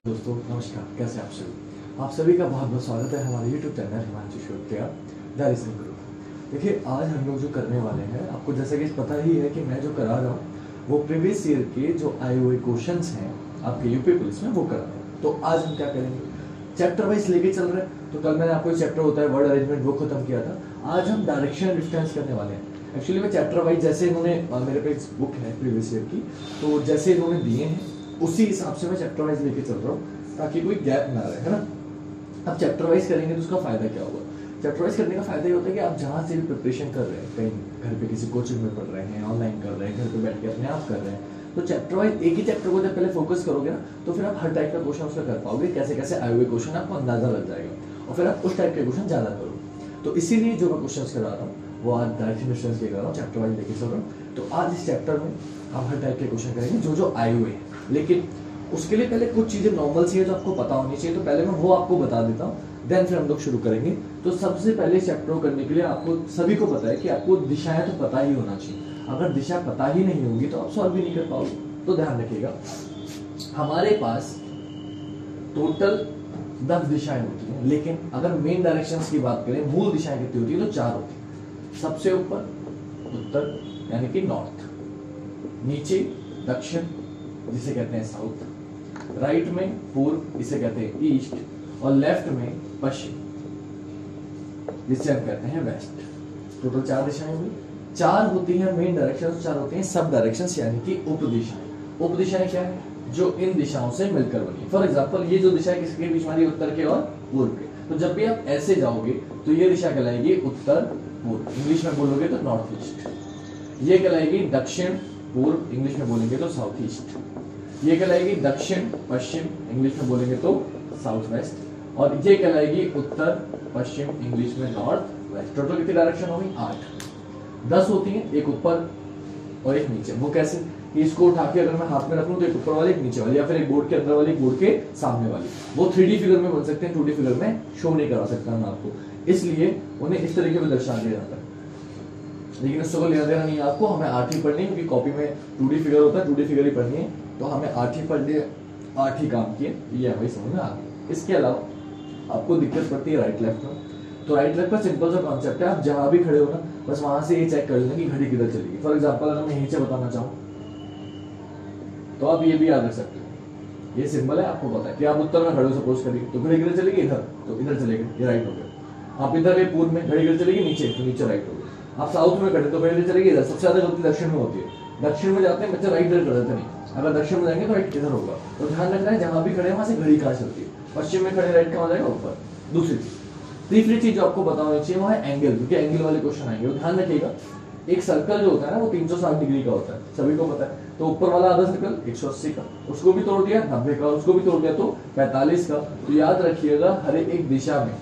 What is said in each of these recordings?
दोस्तों नमस्कार, कैसे आप सभी का बहुत बहुत स्वागत है हमारे YouTube channel Himanshu Shrotriya the reasoning group. देखिए, आज हम लोग जो करने वाले हैं, आपको जैसा कि पता ही है कि मैं जो करा रहा हूँ वो प्रीवियस ईयर के जो आए हुए क्वेश्चंस हैं आपके यूपी पुलिस में वो करा रहा हूँ। तो आज हम क्या करेंगे, चैप्टर वाइज लेके चल रहे हैं। तो कल मैंने आपको चैप्टर होता है वर्ड अरेंजमेंट वो खत्म किया था। आज हम डायरेक्शन डिफरेंस करने वाले हैं। एक्चुअली मैं चैप्टर वाइज जैसे इन्होंने मेरे पे एक बुक है प्रीवियस ईयर की, तो जैसे इन्होंने दिए हैं उसी हिसाब से मैं चैप्टर वाइज लेके चल रहा हूँ ताकि कोई गैप ना रहे, है ना। अब चैप्टर वाइज करेंगे तो उसका फायदा क्या होगा। चैप्टर वाइज करने का फायदा ये होता है कि आप जहाँ से भी प्रिपरेशन कर रहे हैं, कहीं घर पे किसी कोचिंग में पढ़ रहे हैं, ऑनलाइन कर रहे हैं, घर पे बैठ के अपने आप कर रहे हैं, तो चैप्टर वाइज एक ही चैप्टर को जब पहले फोकस करोगे ना, तो फिर आप हर टाइप का क्वेश्चन उसका कर पाओगे। कैसे कैसे आए हुए क्वेश्चन आपको अंदाजा लग जाएगा और फिर आप उस टाइप के क्वेश्चन ज्यादा करो। तो इसीलिए जो मैं क्वेश्चन करा रहा हूँ वो आज डायरेक्शन डिफरेंस के कर रहा हूँ, चैप्टर वाइज लेके चल रहा हूँ। तो आज इस चैप्टर में हम हर टाइप के क्वेश्चन करेंगे जो जो आए हुए हैं, लेकिन उसके लिए पहले कुछ चीजें नॉर्मल सी है जो आपको पता होनी चाहिए। तो पहले मैं वो आपको बता देता हूँ, देन फिर हम लोग शुरू करेंगे। तो सबसे पहले चैप्टर को करने के लिए आपको सभी को पता है कि आपको दिशाएं तो पता ही होना चाहिए। अगर दिशा पता ही नहीं होगी तो आप सॉल्व भी नहीं कर पाओगे। तो ध्यान रखिएगा, हमारे पास टोटल 10 दिशाएं होती हैं, लेकिन अगर मेन डायरेक्शंस की बात करें, मूल दिशाएं कितनी होती है तो 4 होती है। सबसे ऊपर उत्तर यानी कि नॉर्थ, नीचे दक्षिण जिसे कहते हैं साउथ, राइट में पूर्व इसे कहते हैं ईस्ट, और लेफ्ट में पश्चिम जिसे हम कहते हैं वेस्ट। टोटल 4 दिशाएं हुई। 4 होती हैं मेन डायरेक्शन, 4 होती हैं सब डायरेक्शंस यानी कि उप दिशाएं। उप दिशाएं क्या है, जो इन दिशाओं से मिलकर बनी। फॉर एग्जाम्पल ये जो दिशा है किसके बीच में, उत्तर के और पूर्व के। तो जब भी आप ऐसे जाओगे तो ये दिशा कहलाएगी उत्तर पूर्व, इंग्लिश में बोलोगे तो नॉर्थ ईस्ट। ये कहलाएगी दक्षिण पूर्व, इंग्लिश में बोलेंगे तो साउथ ईस्ट। ये कहलाएगी दक्षिण पश्चिम, इंग्लिश में बोलेंगे तो साउथ वेस्ट। और ये कहलाएगी उत्तर पश्चिम, इंग्लिश में नॉर्थ वेस्ट। टोटल कितनी डायरेक्शन होगी, 8। 10 होती हैं, एक ऊपर और एक नीचे। वो कैसे, इसको उठा के अगर मैं हाथ में रख लूं तो एक ऊपर वाली एक नीचे वाली, या फिर एक बोर्ड के अंदर वाली एक बोर्ड के सामने वाली। वो 3D फिगर में बन सकते हैं, 2D फिगर में शो नहीं करा सकता मैं आपको, इसलिए उन्हें इस तरीके में दर्शा दिया जाता है। लेकिन उसको लेना देना नहीं है आपको, हमें 8 ही पढ़नी है क्योंकि कॉपी में 2D फिगर होता है, 2D फिगर ही पढ़नी है। तो हमें 8 ही पढ़नी है, 8 ही काम किए, ये हमें समझ में आ गया। इसके अलावा आपको दिक्कत पड़ती है राइट लेफ्ट में। तो राइट लेफ्ट का सिंपल सा कॉन्सेप्ट है, आप जहां भी खड़े हो ना, बस वहां से ये चेक कर लेना कि घड़ी किधर चलेगी। फॉर एग्जांपल अगर मैं यहीं से बताना चाहूँ तो आप ये भी याद रख सकते हो, ये सिंबल है, आपको पता है कि आप उत्तर में खड़े हो सपोज करिए, तो घड़ी किधर चलेगी, इधर, तो इधर चलेगी, ये राइट हो गया। आप इधर है पूर्व में, घड़ी किधर चलेगी, नीचे, तो नीचे राइट हो गया। आप साउथ में खड़े तो घड़ी किधर चलेगी, इधर। सबसे ज्यादा गलती दक्षिण में होती है, दक्षिण में जाते हैं बच्चे राइट इधर कर देते नहीं, अगर दक्षिण में जाएंगे तो राइट इधर होगा। तो ध्यान रखना है जहां भी खड़े वहां से घड़ी कहां चलती है। पश्चिम में खड़े राइट कहां जाएगा, ऊपर। दूसरी चीज, तीसरी चीज जो आपको पता होनी चाहिए वो है एंगल, क्योंकि एंगल वाले क्वेश्चन आएंगे। तो ध्यान रखिएगा, एक सर्कल जो होता है ना वो 360 डिग्री का होता है, सभी को पता है। तो ऊपर वाला आधा सर्कल 180 का, उसको भी तोड़ दिया 90 का, उसको भी तोड़ दिया तो 45 का। तो याद रखिएगा हर एक दिशा में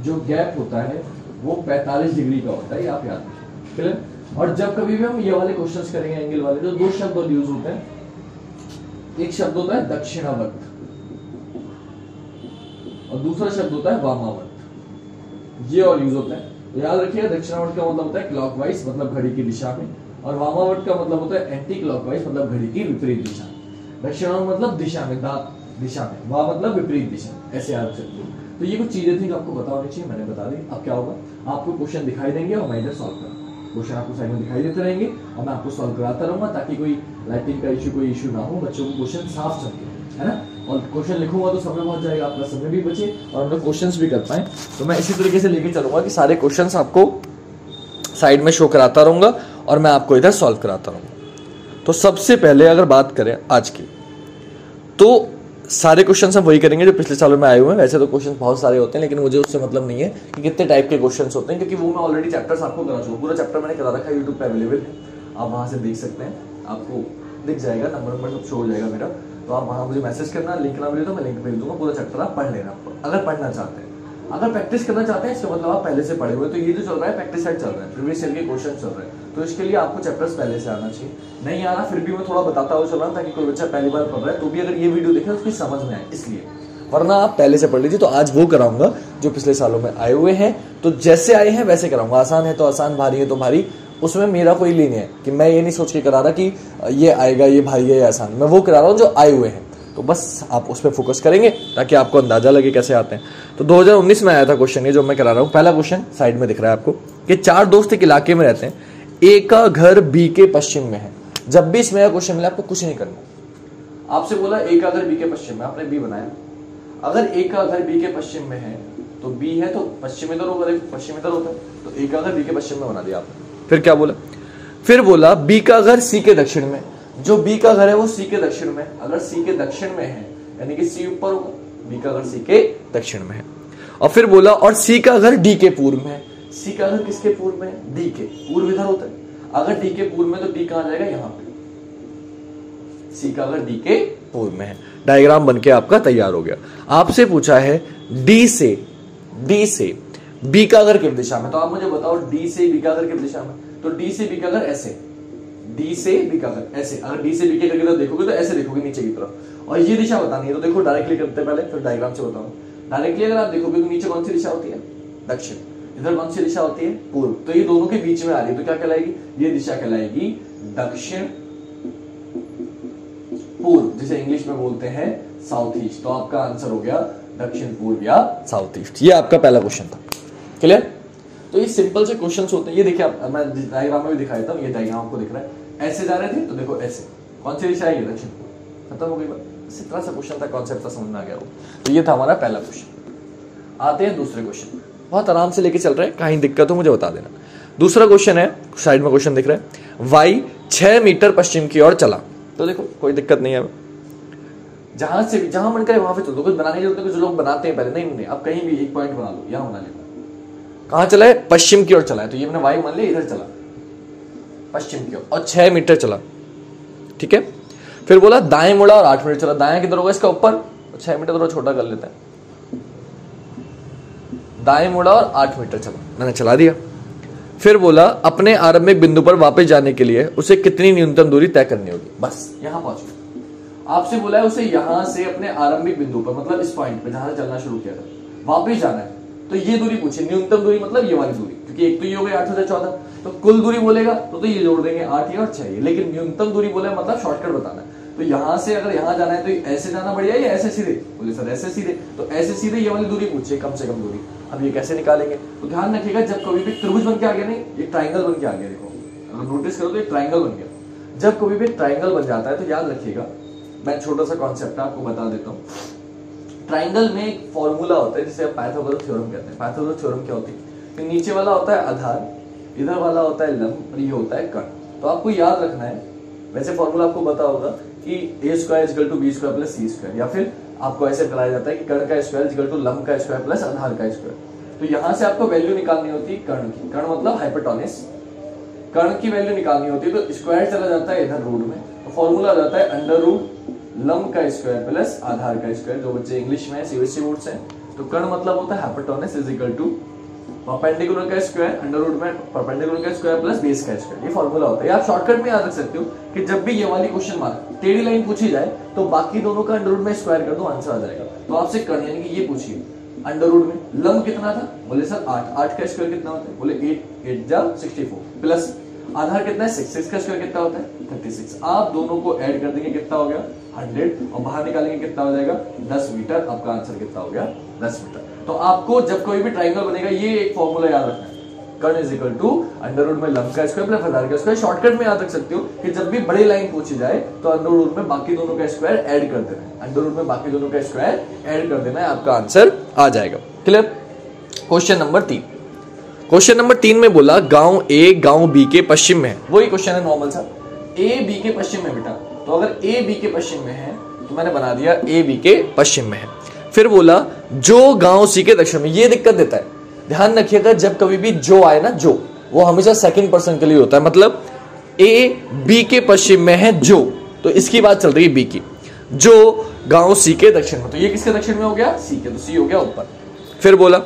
जो गैप होता है वो 45 डिग्री का होता है, आप याद रखिए, क्लियर। और जब कभी भी हम ये वाले क्वेश्चंस करेंगे एंगल वाले, तो 2 शब्द यूज होते हैं। एक शब्द होता है दक्षिणावर्त और दूसरा शब्द होता है वामावर्त, ये और यूज होता है। तो याद रखिएगा, दक्षिणावर्त का मतलब होता है क्लॉकवाइज, मतलब घड़ी की दिशा में, और वामावर्त का मतलब होता है एंटी क्लॉकवाइज, मतलब घड़ी की विपरीत दिशा। दक्षिणावर्त मतलब दिशा में, दिशा में, वा मतलब विपरीत दिशा, ऐसे याद रख सकते हो। तो ये कुछ चीजें थी जो आपको पता होनी चाहिए, मैंने बता दी। अब क्या होगा, आपको क्वेश्चन दिखाई देंगे और मैं इधर सॉल्व करूंगा। क्वेश्चन आपको साइड में दिखाई देते रहेंगे और मैं आपको सॉल्व कराता रहूंगा, ताकि कोई लाइटिंग का इशू, कोई इशू ना हो, बच्चों को क्वेश्चन साफ समझे, है ना। और क्वेश्चन लिखूंगा तो समय बहुत जाएगा, आपका समय भी बचे और हम लोग क्वेश्चंस भी कर पाए। तो मैं इसी तरीके से लेके चलूंगा कि सारे क्वेश्चंस आपको साइड में शो कराता रहूंगा और मैं आपको इधर सॉल्व कराता रहूंगा। तो सबसे पहले अगर बात करें आज की, तो सारे क्वेश्चन हम वही करेंगे जो पिछले सालों में आए हुए हैं। वैसे तो क्वेश्चन बहुत सारे होते हैं, लेकिन मुझे उससे मतलब नहीं है कि कितने टाइप के क्वेश्चन होते हैं, क्योंकि वो मैं ऑलरेडी चैप्टर्स आपको करा चुका हूं। पूरा चैप्टर मैंने करा रखा है, यूट्यूब पे अवेलेबल है, आप वहां से देख सकते हैं, आपको दिख जाएगा, नंबर सब शो हो जाएगा मेरा। तो आप वहां मुझे मैसेज करना, लिंक ना मिले तो मैं लिंक भेज दूंगा, पूरा चैप्टर आप पढ़ लेना अगर पढ़ना चाहते हैं। अगर प्रैक्टिस करना चाहते हैं इसका मतलब आप पहले से पढ़े हुए। तो ये जो चल रहा है प्रैक्टिस सेट चल रहा है, प्रीवियस ईयर के क्वेश्चन चल रहे हैं, तो इसके लिए आपको चैप्टर्स पहले से आना चाहिए। नहीं आ रहा फिर भी मैं थोड़ा बताता हुआ चल रहा हूं, ताकि कोई बच्चा पहली बार पढ़ रहा है तो भी अगर ये वीडियो देखे उसकी समझ में आए, इसलिए। वरना आप पहले से पढ़ लीजिए। तो आज वो कराऊंगा जो पिछले सालों में आए हुए हैं, तो जैसे आए हैं वैसे कराऊंगा। आसान है तो आसान, भारी है तो भारी, उसमें मेरा कोई लीन है कि मैं ये नहीं सोच के करा रहा कि ये आएगा, ये भारी है, ये आसान। मैं वो करा रहा हूँ जो आए हुए हैं। तो बस आप उस पर फोकस करेंगे ताकि आपको अंदाजा लगे कैसे आते हैं। तो 2019 में आया था क्वेश्चन, ये जो मैं करा रहा हूँ। पहला क्वेश्चन साइड में दिख रहा है आपको कि 4 दोस्त एक इलाके में रहते हैं, ए का घर बी के पश्चिम में है। जब भी इसमें क्वेश्चन मिला आपको कुछ नहीं करना। आपसे बोला ए का घर बी के पश्चिम में, आपने बी बनाया। अगर ए का घर बी के पश्चिम में है तो बी है तो पश्चिम इधर होगा, पश्चिम इधर होता है, तो ए का घर बी के पश्चिम में बना दिया आपने। फिर क्या बोला, फिर बोला बी का घर सी के दक्षिण में। जो बी का घर है वो सी के दक्षिण में, अगर सी के दक्षिण में है यानी कि सी ऊपर होगा, बी का घर सी के दक्षिण में है। और फिर बोला और सी का घर डी के पूर्व में है। सी का घर किसके पूर्व में है, डी के पूर्व इधर होता है। अगर डी के पूर्व में तो डी कहां जाएगा, यहां पे। सी का घर डी के पूर्व में है। डायग्राम बनके आपका तैयार हो गया। आपसे पूछा है डी से बी का घर किस दिशा में, तो आप मुझे बताओ डी से बी का घर किस दिशा में। तो डी से बी का घर ऐसे, डी से बी का घर ऐसे। अगर डी से बी के घर की तरफ देखोगे तो ऐसे देखोगे नीचे की तरफ, और ये दिशा बतानी है। तो देखो डायरेक्टली करते हैं पहले, फिर डायग्राम से बताऊं। डायरेक्टली अगर आप देखोगे तो नीचे कौन सी दिशा होती है, दक्षिण। इधर कौन सी दिशा होती है, पूर्व। तो ये दोनों के बीच में आ रही है तो क्या कहलाएगी, ये दिशा कहलाएगी दक्षिण पूर्व, जिसे इंग्लिश में बोलते हैं साउथ ईस्ट। तो आपका आंसर हो गया दक्षिण पूर्व या साउथ ईस्ट। ये आपका पहला क्वेश्चन था। क्लियर। तो ये सिंपल से क्वेश्चंस होते हैं। ये देखिए आप, मैं डायग्राम में भी दिखाया था, ये डायग्राम आपको दिख रहा है। ऐसे जा रहे थे तो देखो ऐसे, कौन सी दिशा है, ये दक्षिण पूर्व। खत्म हो गई बात। इसी तरह से क्वेश्चन था, कॉन्सेप्ट समझ में आ गया हो। तो ये था हमारा पहला क्वेश्चन। आते हैं दूसरे क्वेश्चन। बहुत आराम से लेके चल रहे हैं, कहीं दिक्कत हो मुझे बता देना। दूसरा क्वेश्चन है, साइड में क्वेश्चन दिख रहा है, वाई 6 मीटर पश्चिम की ओर चला। तो देखो कोई दिक्कत नहीं है, जहां मन करे वहां पे चल दो, कुछ बनाने की जरूरत नहीं। कुछ लोग बनाते हैं पहले, नहीं आप कहीं भी एक पॉइंट बना लो, यहां बना लेना। कहां चला है, पश्चिम की ओर चला है, तो ये मैंने वाई मान लिया, इधर चला पश्चिम की ओर और 6 मीटर चला। ठीक है। फिर बोला दाएं मुड़ा और 8 मीटर चला। दाएं किधर होगा, इसका ऊपर, 6 मीटर थोड़ा छोटा कर लेते हैं। दाएं मुड़ा और 8 मीटर चला, मैंने चला दिया। फिर बोला अपने आरंभिक बिंदु पर वापस जाने के लिए उसे कितनी न्यूनतम दूरी तय करनी होगी। बस यहां पहुंचो। आपसे बोला है उसे यहां से अपने आरंभिक बिंदु पर, मतलब इस पॉइंट पे जहां से चलना शुरू किया था, वापस जाना है। तो ये दूरी पूछे, न्यूनतम दूरी मतलब ये वाली दूरी, क्योंकि एक तो ये हो गई 8 से 14, तो कुल दूरी बोलेगा तो ये जोड़ देंगे 8 ये और 6 ये। लेकिन न्यूनतम दूरी बोले मतलब शॉर्टकट बताना है। तो यहां से अगर यहां जाना है तो ऐसे जाना बढ़िया या ऐसे सीधे, बोले सर ऐसे सीधे। तो ऐसे सीधे ये वाली दूरी पूछे, कम से कम दूरी। अब ये कैसे निकालेंगे, तो ध्यान रखिएगा जब कभी भी त्रिभुज बन के आ गया, नहीं ये ट्राइंगल बन के आ गया, देखो अगर नोटिस करो तो ये ट्राइंगल बन गया। जब कभी भी ट्राइंगल बन जाता है तो याद रखिएगा, मैं छोटा सा कॉन्सेप्ट आपको बता देता हूँ। ट्राइंगल में एक फॉर्मूला होता है जिसे पाइथागोरस थ्योरम कहते हैं। पाइथागोरस थ्योरम क्या होती है, कि नीचे वाला होता है आधार, इधर वाला होता है लंब और ये होता है कर्ण। तो आपको याद रखना है, वैसे फॉर्मूला आपको पता होगा कि a square equal to b square plus c square, या फिर आपको ऐसे कराया जाता है कि कर्ण का स्क्वायर इक्वल टू लंब का स्क्वायर प्लस आधार का स्क्वायर। तो यहां से आपको वैल्यू निकालनी होती है कर्ण की। कर्ण मतलब हाइपोटेनस। कर्ण की वैल्यू निकालनी होती है तो स्क्वायर चला जाता है इधर रूट में, तो फॉर्मूला आ जाता है अंडर रूट लंब का स्क्वायर प्लस आधार का स्क्वायर। जो बच्चे इंग्लिश में सीबीएसई बोर्ड से, तो कर्ण मतलब होता है hypotenuse is equal to perpendicular का स्क्वायर अंडर रूट में परपेंडिकुलर का स्क्वायर प्लस बेस का स्क्वायर। ये फॉर्मूला होता है। आप शॉर्टकट में याद रख सकते हो कि जब भी ये वाली क्वेश्चन मार्क टेढ़ी लाइन पूछी जाए तो बाकी दोनों का अंडर रूट में स्क्वायर कर दो, आंसर आ जाएगा। तो आपसे कर्ण यानी कि ये पूछिए अंडर रूट में लंब कितना था, बोले सर 8, 8 का स्क्वायर कितना होता है, बोले 8, 8 जा 64 प्लस आधार कितना है 6, 6 का स्क्वायर कितना होता है 36। आप दोनों को ऐड कर देंगे कितना हो गया 100 और बाहर निकालेंगे कितना हो जाएगा 10 मीटर। आपका आंसर कितना हो गया 10 मीटर। तो आपको जब कोई भी ट्राइंगल बनेगा ये एक फॉर्मूला याद रखना है, कर्ण is equal to under root में लंब का स्क्वायर प्लस आधार का स्क्वायर। शॉर्टकट में याद रख सकते हो कि जब भी बड़ी लाइन पूछी जाए तो अंडर रूट में बाकी दोनों का स्क्वायर ऐड कर देना है। अंडर रूट में बाकी दोनों का स्क्वायर ऐड कर देना है, आपका आंसर आ जाएगा। Clear. Question number 3। Question number 3 में बोला गांव ए गांव बी के पश्चिम में है। वही क्वेश्चन है नॉर्मल सा, ए बी के पश्चिम में बेटा। तो अगर ए बी के पश्चिम में है तो मैंने बना दिया ए बी के पश्चिम में है। फिर बोला जो गांव सी के दक्षिण में, ये दिक्कत देता है। ध्यान रखिएगा जब कभी भी जो आए ना, जो वो हमेशा सेकंड पर्सन के लिए होता है। मतलब ए बी के पश्चिम में है जो, तो इसकी बात चल रही है बी की। जो गांव सी के दक्षिण में, तो ये किसके दक्षिण में हो गया सी के, तो सी हो गया ऊपर। फिर बोला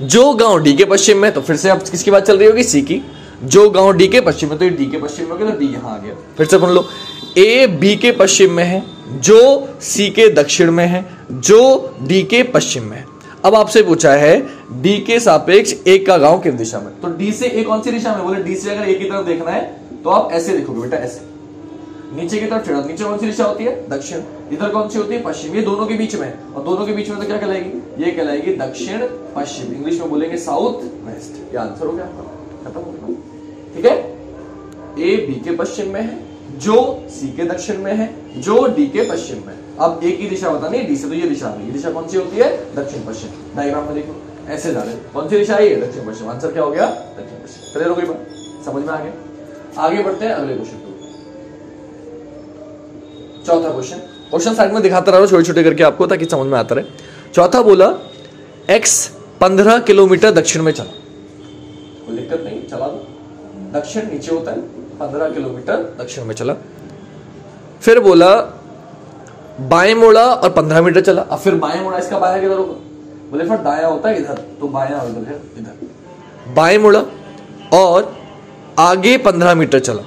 जो गांव डी के पश्चिम में, तो फिर से अब किसकी बात चल रही होगी सी की। जो गांव डी के पश्चिम में, तो ये डी के पश्चिम में हो गया, तो डी यहां आ गया। फिर से सुन लो, ए बी के पश्चिम में है, जो सी के दक्षिण में है, जो डी के पश्चिम में है। अब आपसे पूछा है डी के सापेक्ष ए का गांव किस दिशा में। तो डी से ए कौन सी दिशा में, बोले डी से अगर ए की तरफ देखना है तो आप ऐसे देखोगे बेटा, ऐसे। नीचे की तरफ टेढ़ा, नीचे कौन सी दिशा होती है? दक्षिण। इधर कौन सी होती है? पश्चिम। ये दोनों के बीच में, और दोनों के बीच में तो क्या कहलाएगी? ये कहलाएगी दक्षिण पश्चिम। इंग्लिश में बोलेंगे साउथ वेस्ट। ये आंसर हो गया आपका, खत्म हो गया। ठीक है, ए बी के पश्चिम में है, जो सी के दक्षिण में है, जो डी के पश्चिम में। अब ए की दिशा बतानी है डी से, तो ये दिशा है। ये दिशा कौन सी होती है? दक्षिण पश्चिम। डायग्राम में देखो ऐसे जा रहे, कौन सी दिशा है? ये दक्षिण पश्चिम। आंसर क्या हो गया? दक्षिण पश्चिम। क्लियर हो गई बात? समझ में आ गया? आगे बढ़ते हैं अगले क्वेश्चन पे। चौथा क्वेश्चन, क्वेश्चन साइड में दिखाता रहा छोटे छोटे करके आपको, ताकि समझ में आता रहे। चौथा बोला x 15 किलोमीटर दक्षिण में चला। कोई दिक्कत नहीं, चला दो। दक्षिण नीचे होता है, 15 किलोमीटर दक्षिण में चला। फिर बोला बाएं मुड़ा और 15 मीटर चला। अब फिर बाएं मुड़ा, इसका बायां किधर होगा? बोले फिर दाया होता है इधर, तो बायां इधर है, इधर। बाएं मुड़ा और आगे 15 मीटर चला।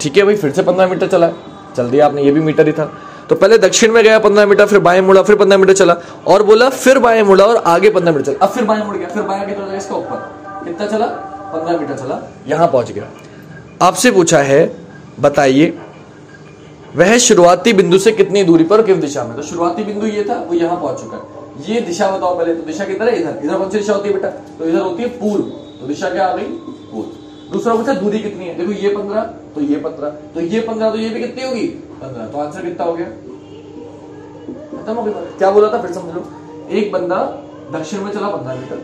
ठीक है भाई, फिर से 15 मीटर चला, चल दिया आपने, ये भी मीटर ही था। तो पहले दक्षिण में गया 15 मीटर, फिर बाएं मुड़ा, फिर 15 मीटर चला, और बोला फिर बाएं मुड़ा और आगे 15 मीटर चला। अब फिर बाएं मुड़ गया, फिर बायां कितना, इसका ऊपर कितना चला? 15 मीटर चला, यहां पहुंच गया। आपसे पूछा है बताइए वह शुरुआती बिंदु से कितनी दूरी पर, किस दिशा में? तो शुरुआती बिंदु ये था, वो यहां पहुंच चुका है। ये दिशा बताओ पहले, तो दिशा किधर है? इधर। इधर कौन सी दिशा होती है बेटा? तो इधर होती है पूर्व, तो दिशा क्या आ गई? पूर्व। दूसरा पूछा दूरी कितनी है? देखो ये 15, तो ये 15, तो ये 15, तो ये भी कितनी होगी? 15। तो आंसर कितना हो गया? खत्म हो गया। क्या बोला था फिर समझ लो। एक बंदा दक्षिण में चला 15 मीटर,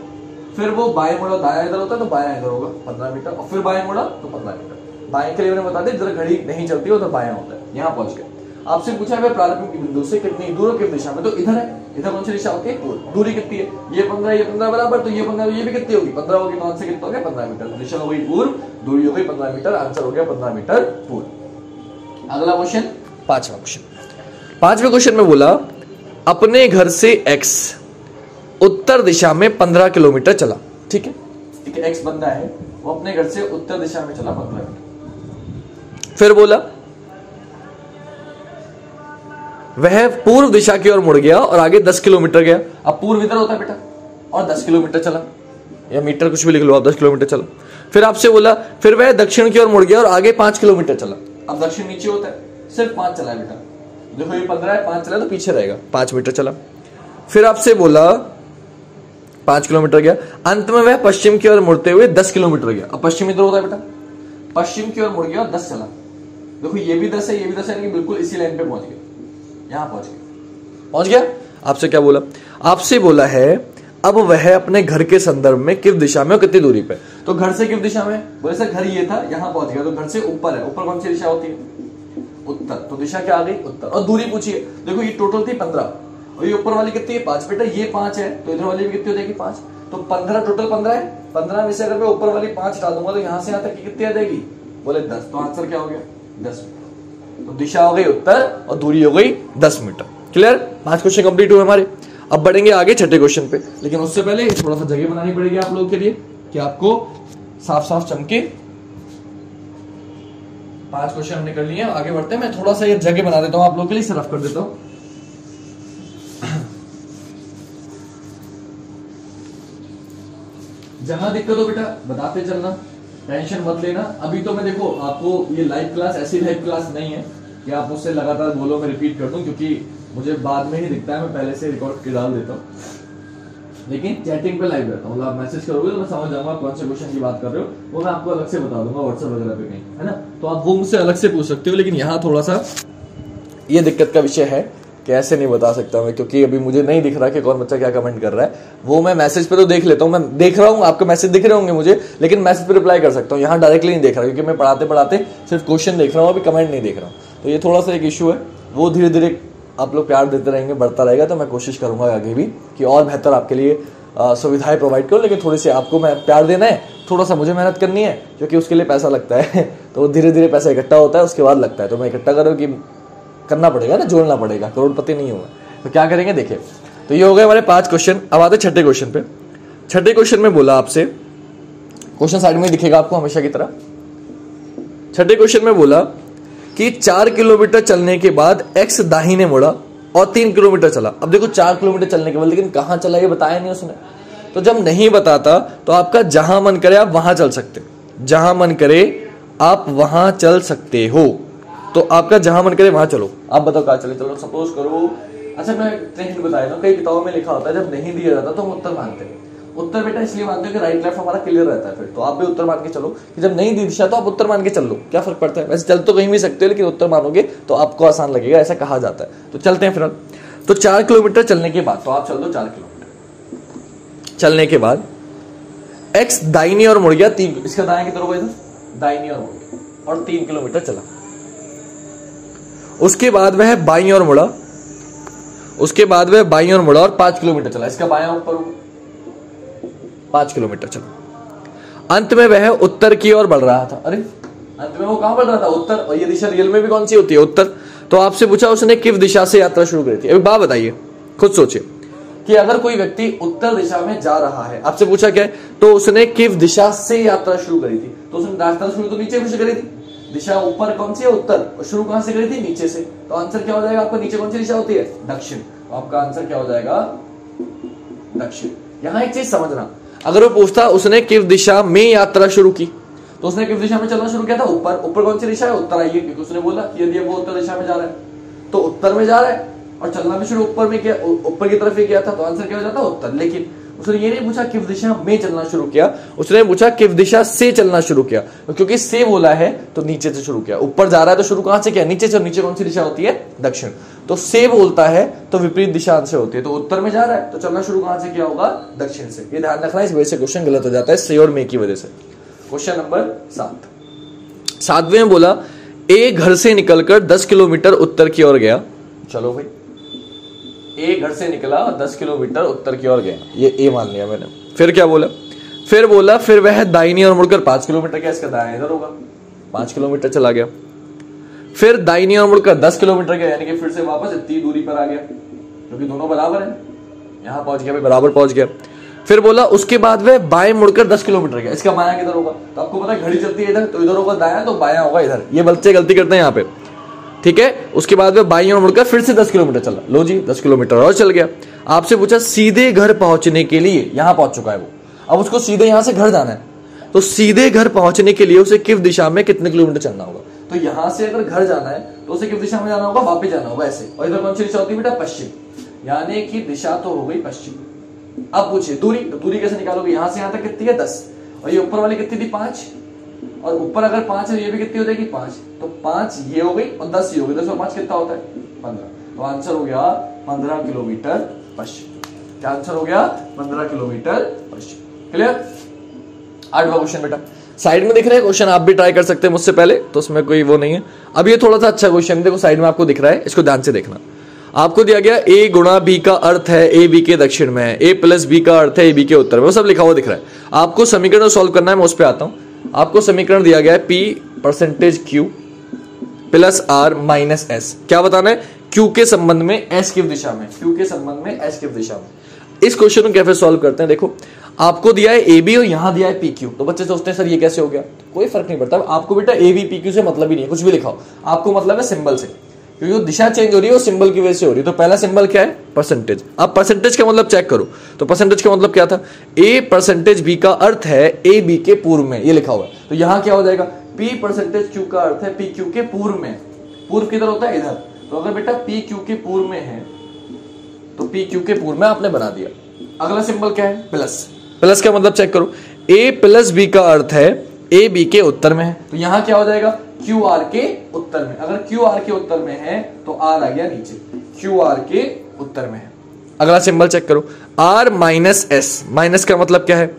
फिर वो बाएं मुड़ा, दाया इधर होता है तो बायां इधर होगा 15 मीटर, और फिर बाएं मुड़ा तो 15 मीटर। बाएं के लिए मैंने बता दिया, इधर घड़ी नहीं चलती, उधर बायां होता है। यहां पहुंच गया। आपसे पूछा है प्रारंभिक बिंदु से कितनी दूर, किस दिशा में? तो इधर है। इधर कौन सी दिशा होती है? पूर्व। दूरी कितनी है? ये 15, ये 15 बराबर, तो ये 15, तो ये भी कितनी होगी? 15 होगी। तो आंसर कितना हो गया? 15 मीटर। दिशा हो गई पूर्व, दूरी हो गई 15 मीटर, आंसर हो गया 15 मीटर पूर्व। अगला क्वेश्चन, पांचवा क्वेश्चन। पांचवें क्वेश्चन में बोला अपने घर से x उत्तर दिशा में 15 किलोमीटर चला। ठीक है, ठीक है, x बंदा है, वो अपने घर से उत्तर दिशा में चला 15 मीटर। फिर बोला वह पूर्व दिशा की ओर मुड़ गया और आगे 10 किलोमीटर गया। अब पूर्व इधर होता है बेटा, और 10 किलोमीटर चला, या मीटर कुछ भी लिख लो आप, 10 किलोमीटर चला। फिर आपसे बोला फिर वह दक्षिण की ओर मुड़ गया और आगे 5 किलोमीटर चला। अब दक्षिण नीचे होता है, सिर्फ 5 चला है बेटा। देखो ये 15 है, 5 चला तो पीछे रहेगा, 5 मीटर चला। फिर आपसे बोला 5 किलोमीटर गया, अंत में वह पश्चिम की ओर मुड़ते हुए 10 किलोमीटर गया। अब पश्चिम इधर होता है बेटा, पश्चिम की ओर मुड़ गया और 10 चला। देखो ये भी 10 है, ये भी 10 है, यानी बिल्कुल इसी लाइन पे पहुंच गया, यहां पहुंच गया। आपसे क्या बोला? आपसे बोला है अब वह अपने घर के संदर्भ में किस दिशा में और कितनी दूरी पे? तो घर से किस दिशा में? बोले सर घर ये था, यहां पहुंच गया, तो घर से ऊपर है। ऊपर कौन सी दिशा होती है? उत्तर। तो दिशा क्या आ गई? उत्तर। और दूरी पूछिए, देखो ये टोटल थी 15, और ये ऊपर वाली कितनी है? 5 बेटा। ये 5 है, तो इधर वाली भी कितनी हो जाएगी? 5। तो 15 टोटल 15 है। 15 में से अगर मैं ऊपर वाली 5 हटा दूंगा तो यहां से यहां तक की कितनी आ जाएगी? बोले 10। तो आंसर क्या हो गया? 10 मीटर। तो दिशा हो गई उत्तर और दूरी हो गई 10 मीटर। क्लियर? 5 क्वेश्चन कंप्लीट हुए हमारे। अब बढ़ेंगे आगे छठे क्वेश्चन पे, लेकिन उससे पहले थोड़ा सा जगह बनानी पड़ेगी आप लोगों के लिए कि आपको साफ साफ चमके। 5 क्वेश्चन हमने कर लिए, आगे बढ़ते हैं। मैं थोड़ा सा ये जगह बना देता हूं आप लोगों के लिए, इसे रफ कर देता हूं। जहां दिक्कत हो बेटा बताते चलना, टेंशन मत लेना। अभी तो मैं देखो आपको ये लाइव क्लास ऐसी लाइव क्लास नहीं है कि आप मुझसे लगातार बोलो मैं रिपीट कर दूं, क्योंकि मुझे बाद में ही दिखता है, मैं पहले से रिकॉर्ड के डाल देता हूं। लेकिन चैटिंग पे लाइव रहता हूं, आप मैसेज करोगे तो मैं समझ जाऊंगा कौन से क्वेश्चन की बात कर रहे हो, वो मैं आपको अलग से बता दूंगा व्हाट्सएप वगैरह पे कहीं, है ना। तो आप वो मुझसे अलग से पूछ सकते हो, लेकिन यहाँ थोड़ा सा ये दिक्कत का विषय है कि ऐसे नहीं बता सकता मैं, क्योंकि अभी मुझे नहीं दिख रहा कि कौन बच्चा क्या कमेंट कर रहा है। वो मैं मैसेज पे तो देख लेता हूँ, मैं देख रहा हूँ, आपके मैसेज दिख रहे होंगे मुझे, लेकिन मैसेज पे रिप्लाई कर सकता हूँ, यहाँ डायरेक्टली नहीं देख रहा, क्योंकि मैं पढ़ाते पढ़ाते सिर्फ क्वेश्चन देख रहा हूँ, अभी कमेंट नहीं देख रहा हूँ। तो ये थोड़ा सा एक इशू है, वो धीरे धीरे आप लोग प्यार देते रहेंगे, बढ़ता रहेगा, तो मैं कोशिश करूंगा आगे भी कि और बेहतर आपके लिए सुविधाएं प्रोवाइड करूं। लेकिन थोड़ी सी आपको मैं प्यार देना है, थोड़ा सा मुझे मेहनत करनी है, क्योंकि उसके लिए पैसा लगता है तो धीरे धीरे पैसा इकट्ठा होता है, उसके बाद लगता है। तो मैं इकट्ठा करूँ कि करना पड़ेगा ना, जोड़ना पड़ेगा, करोड़पति नहीं होगा। तो क्या करेंगे देखिए, तो ये हो गए हमारे 5 क्वेश्चन। अब आते छठे क्वेश्चन पे। छठे क्वेश्चन में बोला आपसे, क्वेश्चन साइड में दिखेगा आपको हमेशा की तरह। छठे क्वेश्चन में बोला कि 4 किलोमीटर चलने के बाद x दाहिने मुड़ा और 3 किलोमीटर चला। अब देखो 4 किलोमीटर चलने के बाद, लेकिन कहां चला ये बताया नहीं उसने। तो जब नहीं बताता तो आपका जहां मन करे आप वहां चल सकते, जहां मन करे आप वहां चल सकते हो। तो आपका जहां मन करे वहां चलो। आप बताओ कहाँ चले? चलो सपोज करो, अच्छा मैं हिंट बता देता हूँ, कई किताबों में लिखा होता है जब नहीं दिया जाता तो हम उत्तर मानते हैं। उत्तर बेटा इसलिए मानते हो कि राइट लेफ्ट हमारा क्लियर रहता है, फिर तो आप भी उत्तर मान के चलो कि जब नहीं दी दिशा तो आप उत्तर मान के चल लो, क्या फर्क पड़ता है? वैसे चल तो कहीं भी सकते हो, लेकिन उत्तर मानोगे तो आपको आसान लगेगा, ऐसा कहा जाता है। तो चलते हैं फिर। तो 4 किलोमीटर चलने के बाद, तो आप चल दो 4 किलोमीटर चलने के बाद एक्स दाहिनी ओर मुड़ गया 3, इसका दाएं की तरफ इधर दाहिनी ओर मुड़ गया और 3 किलोमीटर चला। उसके बाद वह बाईं ओर मुड़ा, उसके बाद वह बाईं ओर मुड़ा और 5 किलोमीटर चला। इसका बायां ऊपर 5 किलोमीटर चला। अंत में वह उत्तर की ओर बढ़ रहा था। अरे अंत में वो कहां बढ़ रहा था? उत्तर। और ये दिशा रियल में भी कौन सी होती है? उत्तर। तो आपसे पूछा उसने किस दिशा से यात्रा शुरू करी थी? अभी बात बताइए, खुद सोचिए कि अगर कोई व्यक्ति उत्तर दिशा में जा रहा है, आपसे पूछा क्या है, तो उसने किस दिशा से यात्रा शुरू करी थी? तो उसने रास्ता शुरू तो नीचे से करी थी, दिशा ऊपर कौन सी है? उत्तर। और शुरू कहां से करी थी? नीचे से। तो आंसर क्या हो जाएगा आपका? नीचे कौन सी दिशा होती है? दक्षिण। तो आपका आंसर क्या हो जाएगा? दक्षिण। यहां एक चीज समझना, अगर वो पूछता उसने किस दिशा में यात्रा शुरू की, तो उसने किस दिशा में चलना शुरू किया था? ऊपर। ऊपर कौन सी दिशा है? उत्तर आइए, क्योंकि उसने बोला कि यदि वो उत्तर दिशा में जा रहा है तो उत्तर में जा रहा है और चलना भी शुरू ऊपर में किया, ऊपर की तरफ ही किया था, तो आंसर क्या हो जाता? उत्तर। लेकिन उसने ये नहीं पूछा किस दिशा में चलना शुरू किया, उसने पूछा किस दिशा से चलना शुरू किया। क्योंकि से बोला है तो नीचे से शुरू किया, ऊपर जा रहा है तो शुरू कहां से किया? नीचे से। नीचे कौन सी दिशा होती है? दक्षिण। तो से बोलता है तो विपरीत दिशा से होती है, तो उत्तर में जा रहा है तो चलना शुरू कहां से किया होगा? दक्षिण से। ये ध्यान रखना, इस वजह से क्वेश्चन गलत हो जाता है से और में की वजह से। क्वेश्चन नंबर 7वें में बोला ए घर से निकलकर 10 किलोमीटर उत्तर की ओर गया। चलो भाई, ए घर से निकला और 10 किलोमीटर उत्तर की ओर गया, ये ए मान लिया मैंने। फिर क्या बोला? फिर बोला फिर वह दाहिनी ओर मुड़कर 5 किलोमीटर, क्या इसका दायां इधर होगा? 5 किलोमीटर चला गया। फिर दाहिनी ओर मुड़कर 10 किलोमीटर गया, यानी कि फिर से वापस इतनी दूरी पर आ गया, क्योंकि दोनों बराबर है। यहां पहुंच गया, बराबर पहुंच गया। फिर बोला उसके बाद वह बाएं मुड़कर 10 किलोमीटर गया, इसका बायां किधर होगा? तो आपको पता है घड़ी चलती है इधर, तो इधर होगा दायां, तो बायां होगा इधर। ये बच्चे गलती करते हैं यहाँ पे, ठीक है। उसके बाद वह बाईं ओर मुड़कर फिर से 10 किलोमीटर चला। लो जी, 10 किलोमीटर और चल गया। आपसे पूछा सीधे घर पहुंचने के लिए, यहां पहुंच चुका है वो, अब उसको सीधे यहां से घर जाना है, तो सीधे घर पहुंचने के लिए उसे किस दिशा में कितने किलोमीटर चलना होगा? तो यहां से अगर घर जाना है तो उसे किस दिशा में जाना होगा? वापस जाना होगा ऐसे। और इधर कौन सी दिशा होती है बेटा? पश्चिम, यानी कि दिशा तो हो गई पश्चिम। अब पूछिए दूरी, तो दूरी कैसे निकालोगे? यहां से यहां तक कितनी है? 10, और ये ऊपर वाली कितनी थी? 5, और ऊपर अगर 5 है, ये भी कितनी हो जाएगी? 5। तो 5 ये हो गई और 10 ये हो गई, 10 और 5 कितना होता है? 15। तो आंसर हो गया 15 किलोमीटर पश्चिम। क्या आंसर हो गया? 15 किलोमीटर पश्चिम। क्लियर? 8वां क्वेश्चन बेटा, साइड में दिख रहा है क्वेश्चन, आप भी ट्राई कर सकते हैं मुझसे पहले, तो उसमें कोई वो नहीं है। अब ये थोड़ा सा अच्छा क्वेश्चन देखो, साइड में आपको दिख रहा है, इसको ध्यान से देखना। आपको दिया गया ए गुणा बी का अर्थ है ए बी के दक्षिण में है, ए प्लस बी का अर्थ है ए बी के उत्तर में, वो सब लिखा हुआ दिख रहा है। आपको समीकरण सॉल्व करना है, मैं उस पर आता हूं। आपको समीकरण दिया गया है P percentage Q plus R minus S। क्या बताना है? Q के संबंध में S की दिशा में, Q के संबंध में S की दिशा में। इस क्वेश्चन को कैसे सॉल्व करते हैं? देखो, आपको दिया है AB और यहां दिया है PQ, तो बच्चे सोचते हैं सर ये कैसे हो गया? कोई फर्क नहीं पड़ता। आपको बेटा AB PQ से मतलब ही नहीं है, कुछ भी लिखाओ, आपको मतलब है सिंबल से, क्योंकि वो दिशा चेंज हो रही है वो सिंबल की वजह से हो रही है। तो पहला सिंबल क्या है? परसेंटेज। अब परसेंटेज का मतलब चेक करो, तो परसेंटेज का मतलब क्या था? A परसेंटेज B का अर्थ है A B के पूर्व में, ये लिखा हुआ है। तो यहां क्या हो जाएगा? P परसेंटेज Q का अर्थ है P Q के पूर्व में। पूर्व किधर होता है? इधर। तो अगर बेटा P Q के पूर्व में है तो P Q के पूर्व में आपने बना दिया। अगला सिंबल क्या है? प्लस। प्लस का मतलब चेक करो, A प्लस B का अर्थ है A B के उत्तर में है, तो यहां क्या हो जाएगा? Q R के उत्तर में। अगर Q R के उत्तर में है तो R आ गया नीचे, Q R के उत्तर में है। अगला सिंबल चेक करो, R माइनस S। माइनस का मतलब क्या है?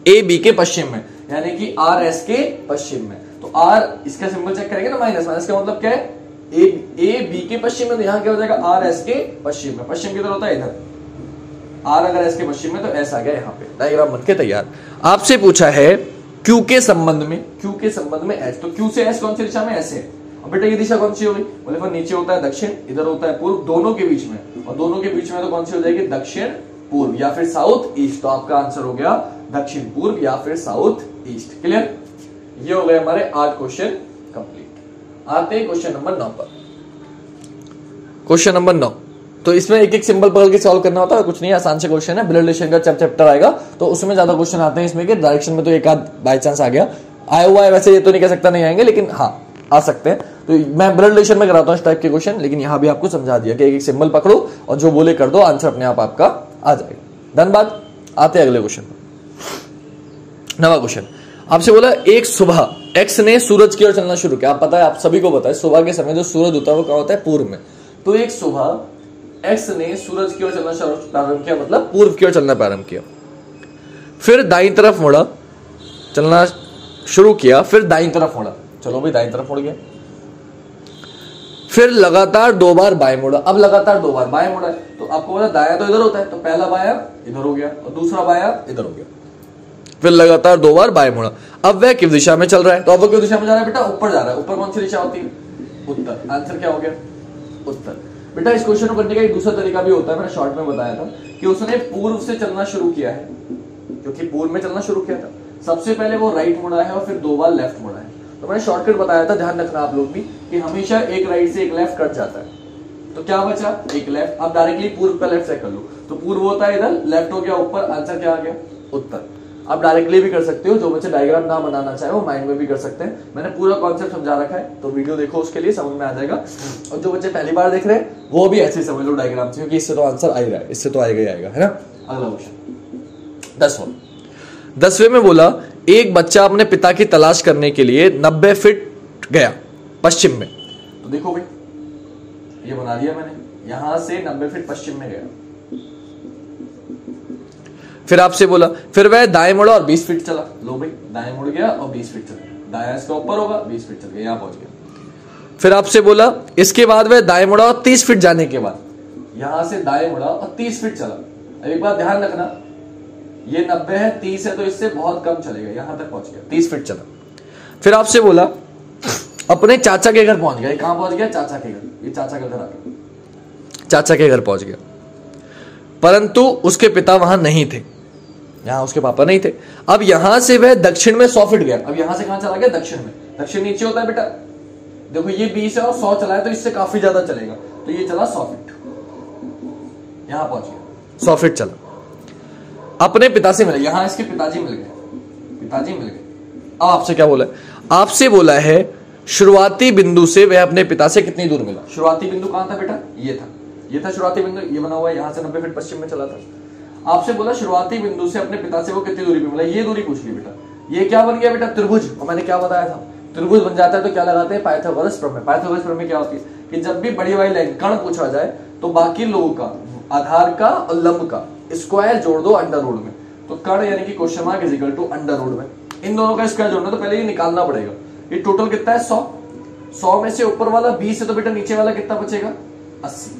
A B के पश्चिम में, यानी कि R S के पश्चिम में। तो R इसका सिंबल चेक करेंगे ना, माइनस। माइनस का मतलब क्या है? A B के पश्चिम में, तो यहां क्या हो जाएगा? R S के पश्चिम में। पश्चिम किधर होता है? इधर। R अगर S के पश्चिम में तो S आ गया यहाँ पे। डायग्राम बन के तैयार। आपसे पूछा है Q के संबंध में, Q के संबंध में S, तो Q से S कौन सी दिशा में? S है। अब बेटा ये दिशा कौन सी होगी? बोले फिर नीचे होता है दक्षिण, इधर होता है पूर्व, दोनों के बीच में, और दोनों के बीच में तो कौन सी हो जाएगी? दक्षिण पूर्व या फिर साउथ ईस्ट। तो आपका आंसर हो गया दक्षिण पूर्व या फिर साउथ ईस्ट। क्लियर? ये हो गए हमारे 8 क्वेश्चन कंप्लीट। आते हैं क्वेश्चन नंबर 9 पर। क्वेश्चन नंबर 9, तो इसमें एक एक सिंबल पकड़ के सॉल्व करना होता है, कुछ नहीं, आसान से क्वेश्चन है। ब्लड रिलेशन का चैप्टर आएगा तो उसमें ज्यादा क्वेश्चन आते हैं, इसमें के डायरेक्शन में तो एक आध बाई चांस आ गया, आया हुआ है, वैसे ये तो नहीं कह सकता नहीं आएंगे, लेकिन हाँ आ सकते हैं। तो मैं ब्लड रिलेशन में कराता हूँ इस टाइप के क्वेश्चन, लेकिन यहां भी आपको समझा दिया कि एक एक सिंबल पकड़ो और जो बोले कर दो, आंसर अपने आप आपका आ जाएगा। डन बात। आते अगले क्वेश्चन पर। नवा क्वेश्चन आपसे बोला एक सुबह एक्स ने सूरज की ओर चलना शुरू किया। आप पता है, आप सभी को पता है सुबह के समय जो सूरज होता है वो कहां होता है? पूर्व में। तो एक सुबह एक्स ने सूरज की ओर चलना प्रारंभ किया, मतलब पूर्व की ओर चलना प्रारंभ किया। फिर दाईं तरफ मुड़ा, चलना शुरू किया, फिर दाईं तरफ मुड़ा। चलो भाई दाईं तरफ मुड़ गया। फिर लगातार 2 बार बाएं मुड़ा। अब लगातार 2 बार बाएं मुड़ा है तो आपको पता दायां तो इधर होता है, तो पहला बायां इधर हो गया और दूसरा बायां इधर हो गया। फिर लगातार 2 बार बाएं मुड़ा। अब वह किस दिशा में चल रहा है? तो अब वो किस दिशा में जा रहा है बेटा? ऊपर जा रहा है। ऊपर कौन सी दिशा होती है? उत्तर। आंसर क्या हो गया? उत्तर। बेटा इस क्वेश्चन को करने का एक दूसरा तरीका भी होता है, मैंने शॉर्ट में बताया था कि उसने पूर्व से चलना शुरू किया है, क्योंकि पूर्व में चलना शुरू किया था। सबसे पहले वो राइट मुड़ा है और फिर 2 बार लेफ्ट मुड़ा है। तो मैंने शॉर्टकट बताया था, ध्यान रखना आप लोग भी, कि हमेशा एक राइट से एक लेफ्ट कट जाता है। तो क्या बचा? एक लेफ्ट। अब डायरेक्टली पूर्व का लेफ्ट से कर लो, तो पूर्व होता है इधर, लेफ्ट हो गया ऊपर। आंसर क्या आ गया? उत्तर। आप डायरेक्टली भी कर सकते हो, जो बच्चे डायग्राम ना बनाना चाहे वो माइंड में भी कर सकते हैं। मैंने पूरा कॉन्सेप्ट समझा रखा है, तो वीडियो देखो, उसके लिए समझ में आ जाएगा। और जो बच्चे पहली बार देख रहे हैं वो भी ऐसे समझ लो डायग्राम से, क्योंकि इससे तो आंसर आ ही रहा है, इससे तो आएगा ही आएगा, है ना। अगला क्वेश्चन 10वें में बोला एक बच्चा अपने पिता की तलाश करने के लिए 90 फीट गया पश्चिम में। तो देखो भाई ये बना दिया मैंने, यहां से 90 फीट पश्चिम में गया। फिर आपसे बोला फिर वह दाएं मुड़ा और 20 फीट चला। लो भाई दाएं मुड़ गया और 20 फीट चला, दायां इसका ऊपर होगा, 20 फीट चल गया, यहां पहुंच गया। फिर आपसे बोला इसके बाद वह दाएं मुड़ा और 30 फीट जाने के बाद, यहां से दाएं मुड़ा और 30 फीट चला। अब एक बात ध्यान रखना, ये 90 है, 30 है, तो इससे बहुत कम चलेगा, यहां तक पहुंच गया, 30 फीट चला। फिर आपसे बोला अपने चाचा के घर पहुंच गया। कहां पहुंच गया? चाचा के घर। ये चाचा का घर आ गया, चाचा के घर पहुंच गया, परंतु उसके पिता वहां नहीं थे, यहां उसके पापा नहीं थे। अब यहां से वह दक्षिण में 100 फीट गया। अब यहां से कहां चला गया? दक्षिण में। दक्षिण नीचे होता है बेटा, देखो ये 20 है और 100 चला है, तो इससे काफी ज्यादा चलेगा, तो ये चला 100 फीट, यहां पहुंच गया, 100 फीट चला। अपने पिता से मिले, यहां इसके पिताजी मिल गए, पिताजी मिल गए। अब आपसे क्या बोला है? आपसे बोला है शुरुआती बिंदु से वह अपने पिता से कितनी दूर मिला। शुरुआती बिंदु कहां था बेटा? ये था शुरुआती बिंदु, ये बना हुआ है, यहां से 90 फीट पश्चिम में चला था। आपसे बोला शुरुआती बिंदु से अपने पिता से वो कितनी दूरी पे मिला, ये दूरी पूछ ली बेटा। ये क्या बन गया बेटा? त्रिभुज। और मैंने क्या बताया था, त्रिभुज बन जाता है तो क्या लगाते हैं? पाइथागोरस प्रमेय। पाइथागोरस प्रमेय क्या होती है कि जब भी बड़ी वाली लाइन कर्ण पूछा जाए तो बाकी लोगों का, आधार का और लंब का स्क्वायर जोड़ दो अंडर रूट में। तो कर्ण यानी कि question mark is equal to under root में, इन दोनों का स्क्वायर जोड़ना, तो पहले ये निकालना पड़ेगा। ये टोटल कितना है? 100 में से ऊपर वाला 20 है, तो बेटा नीचे वाला कितना बचेगा? 80।